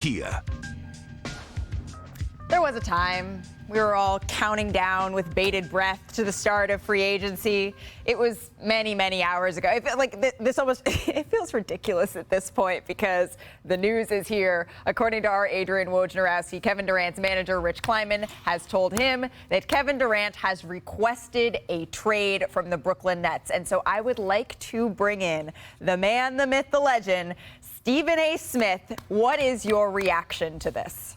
Kia. There was a time we were all counting down with bated breath to the start of free agency. It was many, many hours ago. It felt like this almost, it feels ridiculous at this point because the news is here. According to our Adrian Wojnarowski, Kevin Durant's manager, Rich Kleiman, has told him that Kevin Durant has requested a trade from the Brooklyn Nets. And so I would like to bring in the man, the myth, the legend, Stephen A. Smith. What is your reaction to this?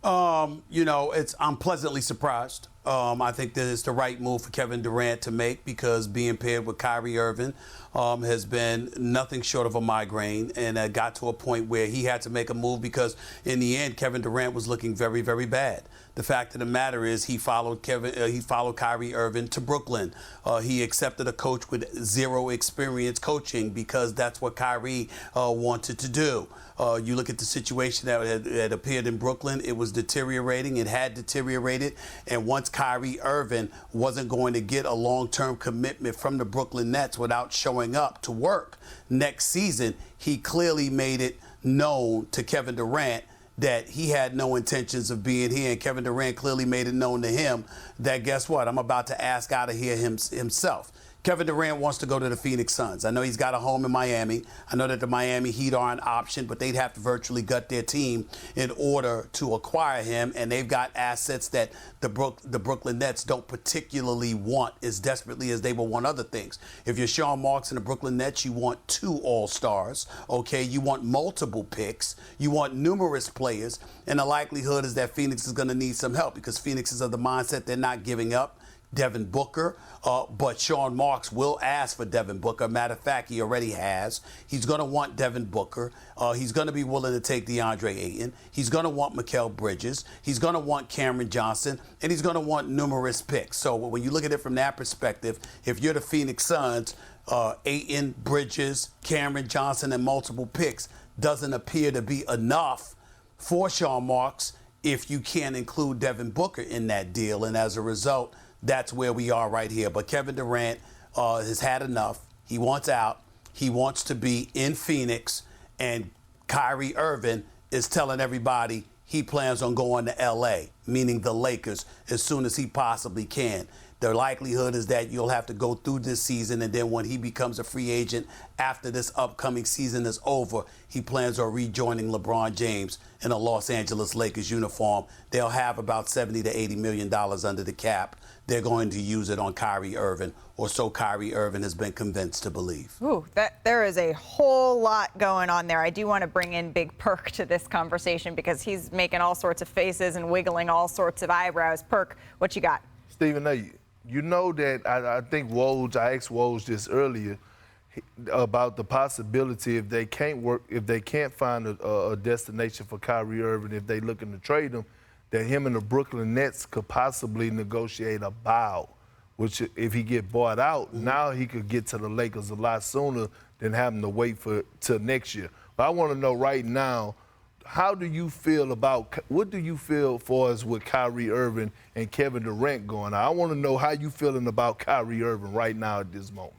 I'm pleasantly surprised. I think that it's the right move for Kevin Durant to make because being paired with Kyrie Irving has been nothing short of a migraine, and it got to a point where he had to make a move because in the end, Kevin Durant was looking very, very bad. The fact of the matter is he followed Kyrie Irving to Brooklyn. He accepted a coach with zero experience coaching because that's what Kyrie wanted to do. You look at the situation that had appeared in Brooklyn, it was deteriorating. It had deteriorated. And once Kyrie Irving wasn't going to get a long-term commitment from the Brooklyn Nets without showing up to work next season, he clearly made it known to Kevin Durant that he had no intentions of being here. And Kevin Durant clearly made it known to him that, guess what, I'm about to ask out of here himself. Kevin Durant wants to go to the Phoenix Suns. I know he's got a home in Miami. I know that the Miami Heat are an option, but they'd have to virtually gut their team in order to acquire him. And they've got assets that the Brooklyn Nets don't particularly want as desperately as they will want other things. If you're Sean Marks and the Brooklyn Nets, you want 2 All-Stars, okay? You want multiple picks. You want numerous players. And the likelihood is that Phoenix is going to need some help because Phoenix is of the mindset they're not giving up Devin Booker, but Sean Marks will ask for Devin Booker. Matter of fact, he already has. He's going to want Devin Booker. He's going to be willing to take DeAndre Ayton. He's going to want Mikal Bridges. He's going to want Cameron Johnson, and he's going to want numerous picks. So when you look at it from that perspective, if you're the Phoenix Suns, Ayton, Bridges, Cameron Johnson, and multiple picks doesn't appear to be enough for Sean Marks if you can't include Devin Booker in that deal. And as a result, that's where we are right here. But Kevin Durant has had enough. He wants out. He wants to be in Phoenix. And Kyrie Irving is telling everybody he plans on going to L.A., meaning the Lakers, as soon as he possibly can. The likelihood is that you'll have to go through this season, and then when he becomes a free agent after this upcoming season is over, he plans on rejoining LeBron James in a Los Angeles Lakers uniform. They'll have about $70 to $80 million under the cap. They're going to use it on Kyrie Irving, or so Kyrie Irving has been convinced to believe. Ooh, there is a whole lot going on there. I do want to bring in Big Perk to this conversation because he's making all sorts of faces and wiggling all sorts of eyebrows. Perk, what you got? Stephen, you know that I think I asked Woj this earlier about the possibility if they can't find a destination for Kyrie Irving, if they looking to trade him, that him and the Brooklyn Nets could possibly negotiate a buyout, which if he get bought out, now he could get to the Lakers a lot sooner than having to wait till next year. But I want to know right now, what do you feel for us with Kyrie Irving and Kevin Durant going on? I want to know how you feeling about Kyrie Irving right now at this moment.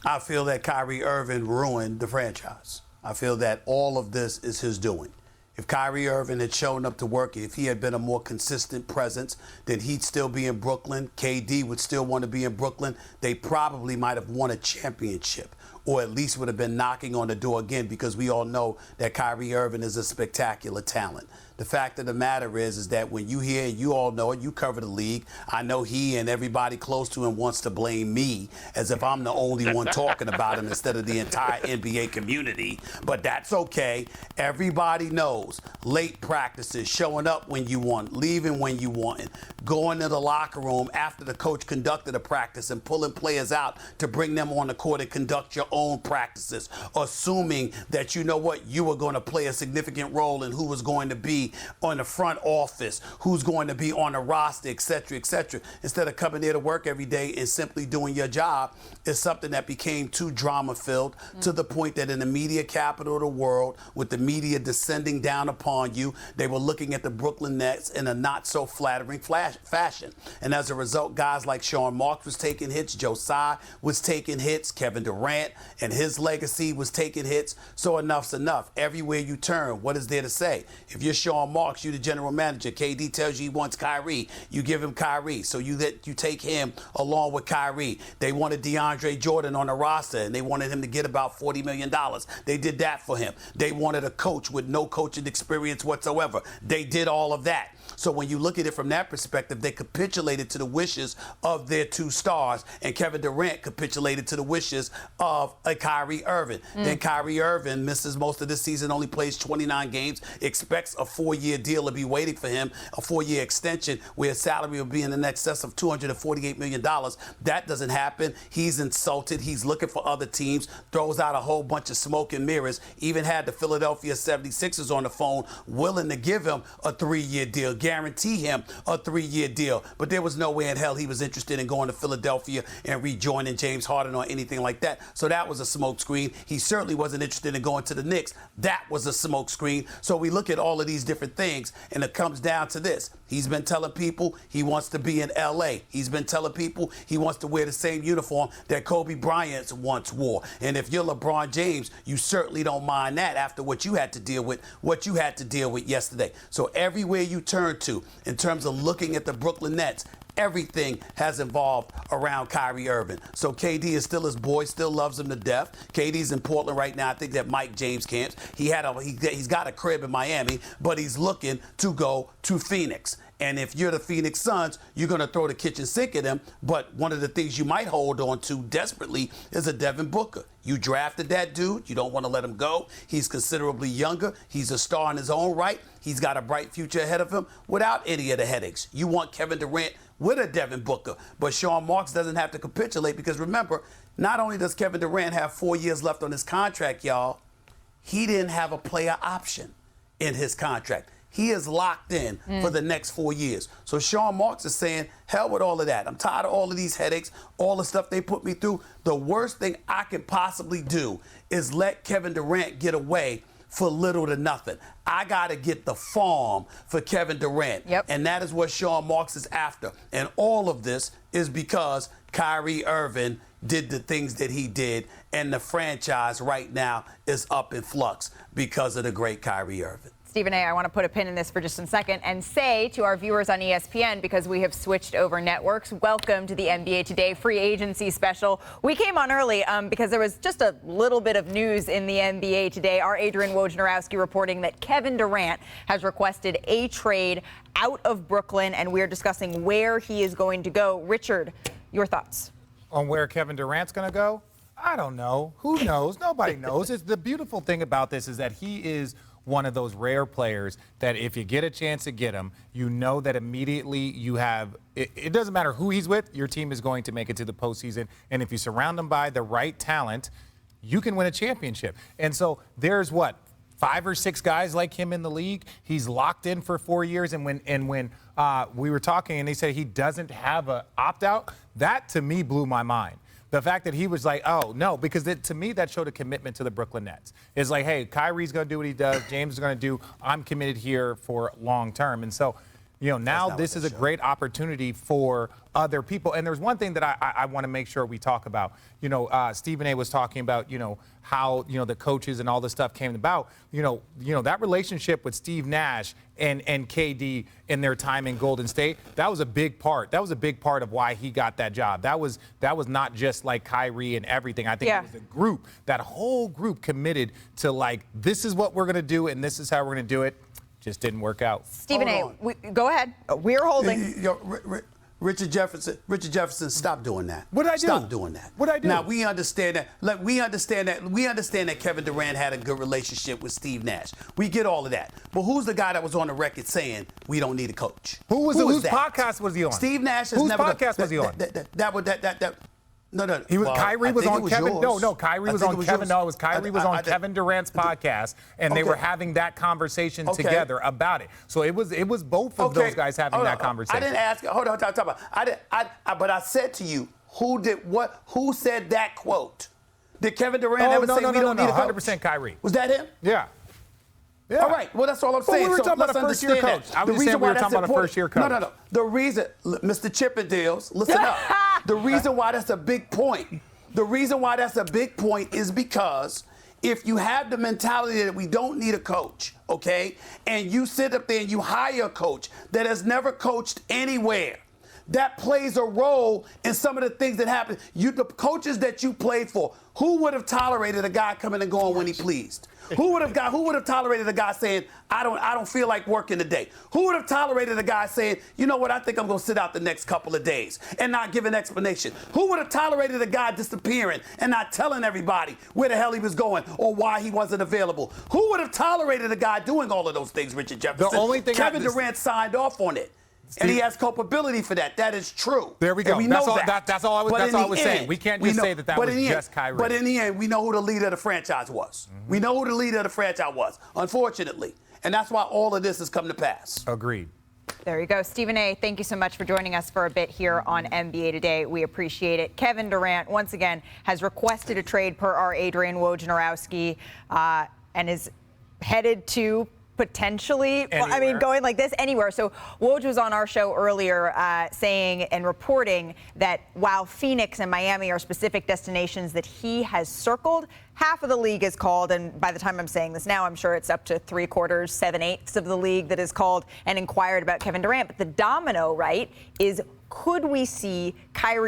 I feel that Kyrie Irving ruined the franchise. I feel that all of this is his doing. If Kyrie Irving had shown up to work, if he had been a more consistent presence, then he'd still be in Brooklyn. KD would still want to be in Brooklyn. They probably might have won a championship, or at least would have been knocking on the door again, because we all know that Kyrie Irving is a spectacular talent. The fact of the matter is that when you hear, you all know it, you cover the league. I know he and everybody close to him wants to blame me as if I'm the only one talking about him instead of the entire NBA community. But that's okay. Everybody knows late practices, showing up when you want, leaving when you want, going to the locker room after the coach conducted a practice and pulling players out to bring them on the court and conduct your own practices, assuming that you know what, you were going to play a significant role in who was going to be on the front office, who's going to be on the roster, et cetera, instead of coming there to work every day and simply doing your job. Is something that became too drama-filled to the point that in the media capital of the world, with the media descending down upon you, they were looking at the Brooklyn Nets in a not-so-flattering fashion. And as a result, guys like Sean Marks was taking hits, Joe Tsai was taking hits, Kevin Durant and his legacy was taking hits. So enough's enough. Everywhere you turn, what is there to say? If you're Sean Marks, you're the general manager. KD tells you he wants Kyrie. You give him Kyrie. So you take him along with Kyrie. They wanted DeAndre Jordan on the roster, and they wanted him to get about $40 million. They did that for him. They wanted a coach with no coaching experience whatsoever. They did all of that. So when you look at it from that perspective, they capitulated to the wishes of their two stars, and Kevin Durant capitulated to the wishes of a Kyrie Irving. Then Kyrie Irving misses most of this season, only plays 29 games, expects a 4-year deal to be waiting for him, a 4-year extension where his salary will be in excess of $248 million. That doesn't happen. He's insulted. He's looking for other teams, throws out a whole bunch of smoke and mirrors, even had the Philadelphia 76ers on the phone willing to give him a 3-year deal, guarantee him a 3-year deal. But there was no way in hell he was interested in going to Philadelphia and rejoining James Harden or anything like that. So that was a smokescreen. He certainly wasn't interested in going to the Knicks. That was a smokescreen. So we look at all of these different things, and it comes down to this. He's been telling people he wants to be in L.A. He's been telling people he wants to wear the same uniform that Kobe Bryant once wore. And if you're LeBron James, you certainly don't mind that after what you had to deal with, yesterday. So everywhere you turn to, in terms of looking at the Brooklyn Nets, everything has evolved around Kyrie Irving. So KD is still his boy, still loves him to death. KD's in Portland right now. I think that Mike James camps. He's got a crib in Miami, but he's looking to go to Phoenix. And if you're the Phoenix Suns, you're going to throw the kitchen sink at him. But one of the things you might hold on to desperately is a Devin Booker. You drafted that dude. You don't want to let him go. He's considerably younger. He's a star in his own right. He's got a bright future ahead of him without any of the headaches. You want Kevin Durant with a Devin Booker. But Sean Marks doesn't have to capitulate because, remember, not only does Kevin Durant have 4 years left on his contract, y'all, he didn't have a player option in his contract. He is locked in for the next 4 years. So Sean Marks is saying, hell with all of that. I'm tired of all of these headaches, all the stuff they put me through. The worst thing I can possibly do is let Kevin Durant get away for little to nothing. I got to get the farm for Kevin Durant. Yep. And that is what Sean Marks is after. And all of this is because Kyrie Irving did the things that he did, and the franchise right now is up in flux because of the great Kyrie Irving. Stephen A., I want to put a pin in this for just a second and say to our viewers on ESPN, because we have switched over networks, welcome to the NBA Today free agency special. We came on early because there was just a little bit of news in the NBA Today. Our Adrian Wojnarowski reporting that Kevin Durant has requested a trade out of Brooklyn, and we're discussing where he is going to go. Richard, your thoughts? On where Kevin Durant's going to go? I don't know. Who knows? Nobody knows. The beautiful thing about this is that he is one of those rare players that if you get a chance to get him, you know that immediately you have – it doesn't matter who he's with, your team is going to make it to the postseason. And if you surround him by the right talent, you can win a championship. And so there's 5 or 6 guys like him in the league. He's locked in for 4 years. And when we were talking and they said he doesn't have an opt-out, that to me blew my mind. The fact that he was like, oh, no, because to me that showed a commitment to the Brooklyn Nets. It's like, hey, Kyrie's going to do what he does. James is going to do. I'm committed here for long term. And so, now this is a great opportunity for other people. And there's one thing that I want to make sure we talk about. Stephen A. was talking about, how, the coaches and all this stuff came about. That relationship with Steve Nash and KD in their time in Golden State, that was a big part. That was a big part of why he got that job. That was not just like Kyrie and everything. I think it was the group, that whole group committed to this is what we're going to do and this is how we're going to do it. Just didn't work out. Stephen A., go ahead. We're holding. Richard Jefferson, stop doing that. What did I do? Stop doing that. What did I do? Now, we understand that. We understand that Kevin Durant had a good relationship with Steve Nash. We get all of that. But who's the guy that was on the record saying we don't need a coach? Whose podcast was he on? Steve Nash has Whose never. Whose podcast was he on? No. Kyrie was on Kevin. No, Kyrie was on Kevin. No, it was Kyrie was on Kevin Durant's podcast, and they were having that conversation together about it. So it was both of those guys having that conversation. I didn't ask. Hold on, talk about. But I said to you, who did what? Who said that quote? Did Kevin Durant ever say we don't need a coach? 100% Kyrie. Was that him? Yeah. All right. Well, that's all I'm saying. We were talking about a first-year coach. I was just saying we were talking about a first-year coach. No. The reason, Mr. Chippendales, listen up. The reason why that's a big point The reason why that's a big point is because if you have the mentality that we don't need a coach, okay, and you sit up there and you hire a coach that has never coached anywhere, that plays a role in some of the things that happen. The coaches that you played for, who would have tolerated a guy coming and going when he pleased? Who would have tolerated a guy saying, I don't feel like working today? Who would have tolerated a guy saying, you know what, I think I'm going to sit out the next couple of days and not give an explanation? Who would have tolerated a guy disappearing and not telling everybody where the hell he was going or why he wasn't available? Who would have tolerated a guy doing all of those things, Richard Jefferson? The only thing Kevin Durant signed off on it. And he has culpability for that. That is true. There we go. And we know That's all I was saying. We can't just say that was just Kyrie. But in the end, we know who the leader of the franchise was. Mm-hmm. We know who the leader of the franchise was, unfortunately. And that's why all of this has come to pass. Agreed. There you go. Stephen A., thank you so much for joining us for a bit here on NBA Today. We appreciate it. Kevin Durant, once again, has requested a trade per our Adrian Wojnarowski and is headed to potentially, going like this anywhere. So Woj was on our show earlier saying and reporting that while Phoenix and Miami are specific destinations that he has circled, half of the league is called, and by the time I'm saying this now, I'm sure it's up to 3/4, 7/8 of the league that is called and inquired about Kevin Durant. But the domino, right, is could we see Kyrie